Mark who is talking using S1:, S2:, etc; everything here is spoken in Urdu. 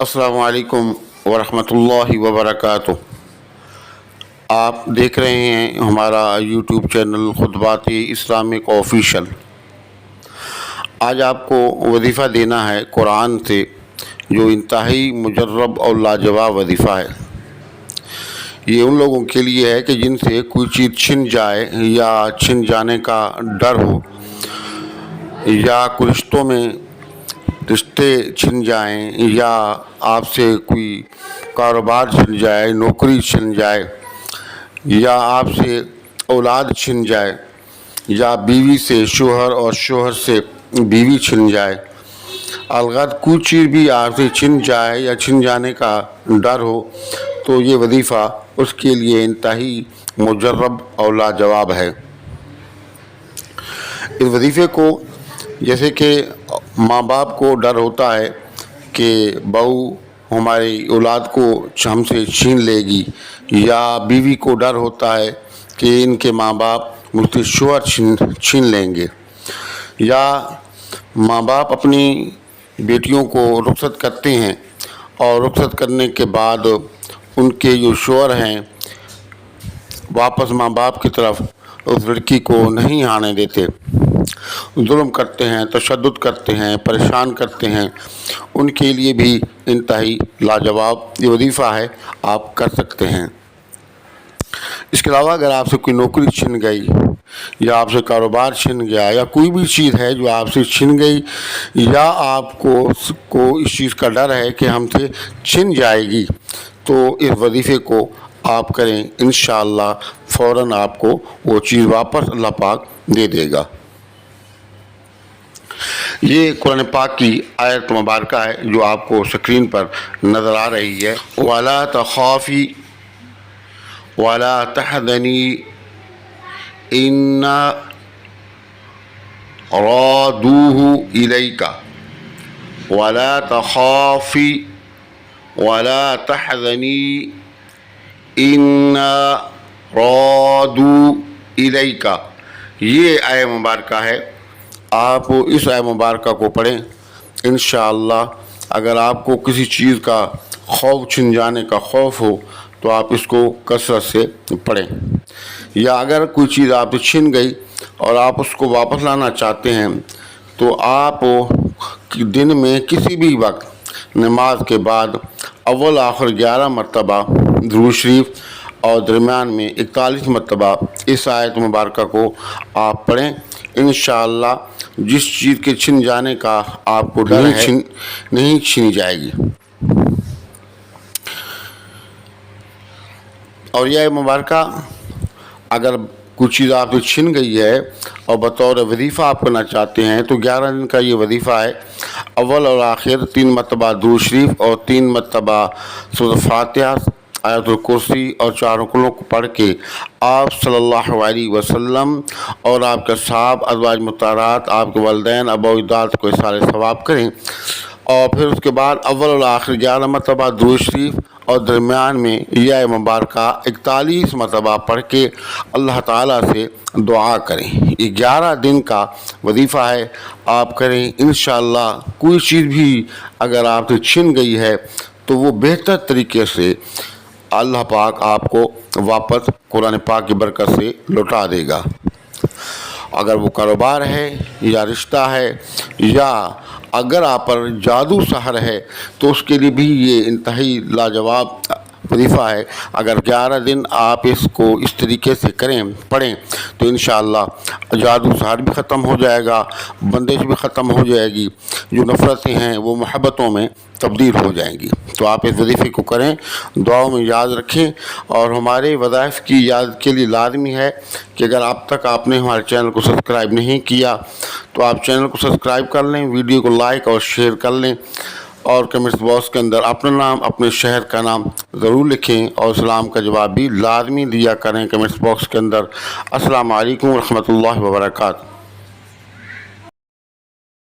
S1: السلام علیکم ورحمۃ اللہ وبرکاتہ۔ آپ دیکھ رہے ہیں ہمارا یوٹیوب چینل خطبات اسلامک آفیشل۔ آج آپ کو وظیفہ دینا ہے قرآن سے، جو انتہائی مجرب اور لاجواب وظیفہ ہے۔ یہ ان لوگوں کے لیے ہے کہ جن سے کوئی چیز چھن جائے یا چھن جانے کا ڈر ہو، یا کچھ رشتوں میں رشتے چھن جائیں، یا آپ سے کوئی کاروبار چھن جائے، نوکری چھن جائے، یا آپ سے اولاد چھن جائے، یا بیوی سے شوہر اور شوہر سے بیوی چھن جائے، الغرض کوئی چیز بھی آپ سے چھن جائے یا چھن جانے کا ڈر ہو، تو یہ وظیفہ اس کے لیے انتہائی مجرب اور لاجواب ہے۔ اس وظیفے کو جیسے کہ ماں باپ کو ڈر ہوتا ہے کہ بہو ہماری اولاد کو ہم سے چھین لے گی، یا بیوی کو ڈر ہوتا ہے کہ ان کے ماں باپ مجھ سے شوہر چھین لیں گے، یا ماں باپ اپنی بیٹیوں کو رخصت کرتے ہیں اور رخصت کرنے کے بعد ان کے جو شوہر ہیں واپس ماں باپ کی طرف اس لڑکی کو نہیں آنے دیتے، ظلم کرتے ہیں، تشدد کرتے ہیں، پریشان کرتے ہیں۔ ان کے لیے بھی انتہائی لاجواب یہ وظیفہ ہے، آپ کر سکتے ہیں۔ اس کے علاوہ اگر آپ سے کوئی نوکری چھن گئی، یا آپ سے کاروبار چھن گیا، یا کوئی بھی چیز ہے جو آپ سے چھن گئی، یا آپ کو اس چیز کا ڈر ہے کہ ہم سے چھن جائے گی، تو اس وظیفے کو آپ کریں، انشاءاللہ فوراً آپ کو وہ چیز واپس اللہ پاک دے دے گا۔ یہ قرآن پاک کی آیت مبارکہ ہے جو آپ کو سکرین پر نظر آ رہی ہے۔ وَلَا تَخَافِي وَلَا تَحْزَنِي إِنَّا رَادُوهُ إِلَيْكَ وَلَا تَخَافِي وَلَا تَحْزَنِي إِنَّا رَادُوهُ إِلَيْكَ۔ یہ آیت مبارکہ ہے، آپ اس آیت مبارکہ کو پڑھیں انشاءاللہ۔ اگر آپ کو کسی چیز کا خوف چھن جانے کا خوف ہو تو آپ اس کو کثرت سے پڑھیں، یا اگر کوئی چیز آپ سے چھن گئی اور آپ اس کو واپس لانا چاہتے ہیں تو آپ دن میں کسی بھی وقت نماز کے بعد اول آخر 11 مرتبہ درود شریف اور درمیان میں 41 مرتبہ اس آیت مبارکہ کو آپ پڑھیں، انشاءاللہ جس چیز کے چھن جانے کا آپ کو ڈر ہے نہیں چھنی جائے گی۔ اور یہ مبارکہ اگر کوئی چیز آپ سے چھن گئی ہے اور بطور وظیفہ آپ کرنا چاہتے ہیں تو 11 دن کا یہ وظیفہ ہے۔ اول اور آخر 3 مرتبہ درود شریف اور 3 مرتبہ سورۃ فاتحہ، آیت الکرسی اور 4 رکوع کو پڑھ کے آپ صلی اللہ علیہ وسلم اور آپ کے صحاب، ازواج مطہرات، آپ کے والدین، ابا و اجداد کو اثار ثواب کریں، اور پھر اس کے بعد اول اور آخر 11 مرتبہ درود شریف اور درمیان میں یہ مبارکہ 41 مرتبہ پڑھ کے اللہ تعالیٰ سے دعا کریں۔ یہ 11 دن کا وظیفہ ہے، آپ کریں انشاءاللہ۔ کوئی چیز بھی اگر آپ سے چھن گئی ہے تو وہ بہتر طریقے سے اللہ پاک آپ کو واپس قرآن پاک کی برکت سے لوٹا دے گا۔ اگر وہ کاروبار ہے یا رشتہ ہے، یا اگر آپ پر جادو سحر ہے، تو اس کے لیے بھی یہ انتہائی لاجواب وظیفہ ہے۔ اگر 11 دن آپ اس کو اس طریقے سے پڑھیں تو انشاءاللہ جادو سحر بھی ختم ہو جائے گا، بندش بھی ختم ہو جائے گی، جو نفرتیں ہیں وہ محبتوں میں تبدیل ہو جائیں گی۔ تو آپ اس وظیفے کو کریں، دعاؤں میں یاد رکھیں، اور ہمارے وظائف کی یاد کے لیے لازمی ہے کہ اگر اب تک آپ نے ہمارے چینل کو سبسکرائب نہیں کیا تو آپ چینل کو سبسکرائب کر لیں، ویڈیو کو لائک اور شیئر کر لیں، اور کمنٹس باکس کے اندر اپنا نام، اپنے شہر کا نام ضرور لکھیں، اور سلام کا جواب بھی لازمی دیا کریں کمنٹس باکس کے اندر۔ السلام علیکم ورحمۃ اللہ وبرکاتہ۔